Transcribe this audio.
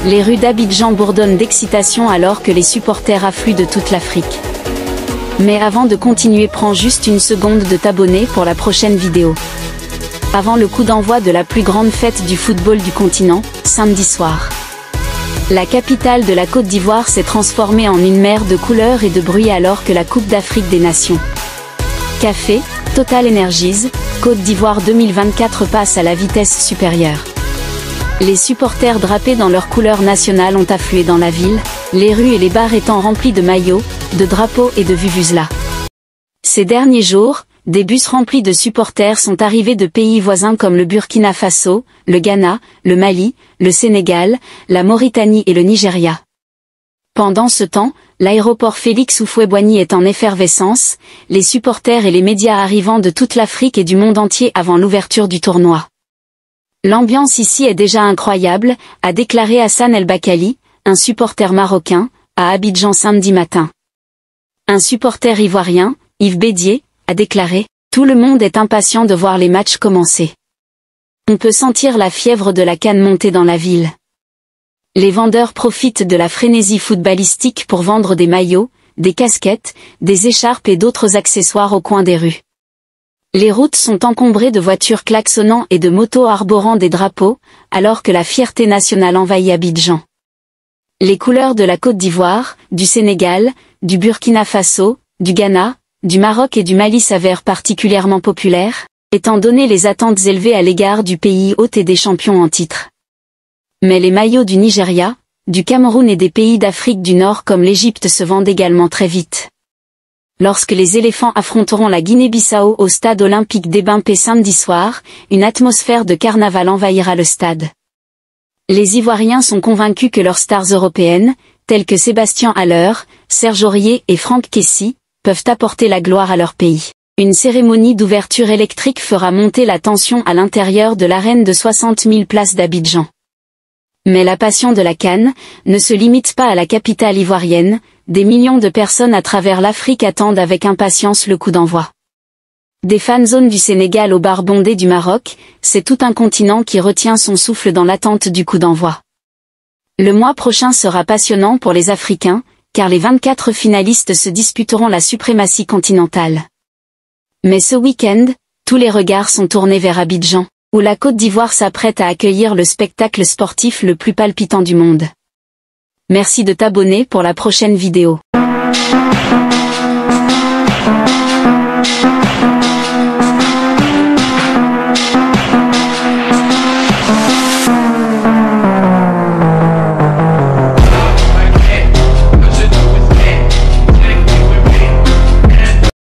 Les rues d'Abidjan bourdonnent d'excitation alors que les supporters affluent de toute l'Afrique. Mais avant de continuer, prends juste une seconde de t'abonner pour la prochaine vidéo. Avant le coup d'envoi de la plus grande fête du football du continent, samedi soir. La capitale de la Côte d'Ivoire s'est transformée en une mer de couleurs et de bruit alors que la Coupe d'Afrique des Nations. Café, Total Energies, Côte d'Ivoire 2024 passe à la vitesse supérieure. Les supporters drapés dans leurs couleurs nationales ont afflué dans la ville, les rues et les bars étant remplis de maillots, de drapeaux et de vuvuzelas. Ces derniers jours, des bus remplis de supporters sont arrivés de pays voisins comme le Burkina Faso, le Ghana, le Mali, le Sénégal, la Mauritanie et le Nigeria. Pendant ce temps, l'aéroport Félix Houphouët-Boigny est en effervescence, les supporters et les médias arrivant de toute l'Afrique et du monde entier avant l'ouverture du tournoi. L'ambiance ici est déjà incroyable, a déclaré Hassan El Bakali, un supporter marocain, à Abidjan samedi matin. Un supporter ivoirien, Yves Bédier, a déclaré « Tout le monde est impatient de voir les matchs commencer. On peut sentir la fièvre de la CAN monter dans la ville. » Les vendeurs profitent de la frénésie footballistique pour vendre des maillots, des casquettes, des écharpes et d'autres accessoires au coin des rues. Les routes sont encombrées de voitures klaxonnant et de motos arborant des drapeaux, alors que la fierté nationale envahit Abidjan. Les couleurs de la Côte d'Ivoire, du Sénégal, du Burkina Faso, du Ghana, du Maroc et du Mali s'avèrent particulièrement populaires, étant donné les attentes élevées à l'égard du pays hôte et des champions en titre. Mais les maillots du Nigeria, du Cameroun et des pays d'Afrique du Nord comme l'Égypte se vendent également très vite. Lorsque les éléphants affronteront la Guinée-Bissau au stade olympique d'Ebimpé samedi soir, une atmosphère de carnaval envahira le stade. Les Ivoiriens sont convaincus que leurs stars européennes, telles que Sébastien Haller, Serge Aurier et Franck Kessy, peuvent apporter la gloire à leur pays. Une cérémonie d'ouverture électrique fera monter la tension à l'intérieur de l'arène de 60 000 places d'Abidjan. Mais la passion de la CAN ne se limite pas à la capitale ivoirienne, des millions de personnes à travers l'Afrique attendent avec impatience le coup d'envoi. Des fanzones du Sénégal aux bars bondés du Maroc, c'est tout un continent qui retient son souffle dans l'attente du coup d'envoi. Le mois prochain sera passionnant pour les Africains, car les 24 finalistes se disputeront la suprématie continentale. Mais ce week-end, tous les regards sont tournés vers Abidjan, où la Côte d'Ivoire s'apprête à accueillir le spectacle sportif le plus palpitant du monde. Merci de t'abonner pour la prochaine vidéo.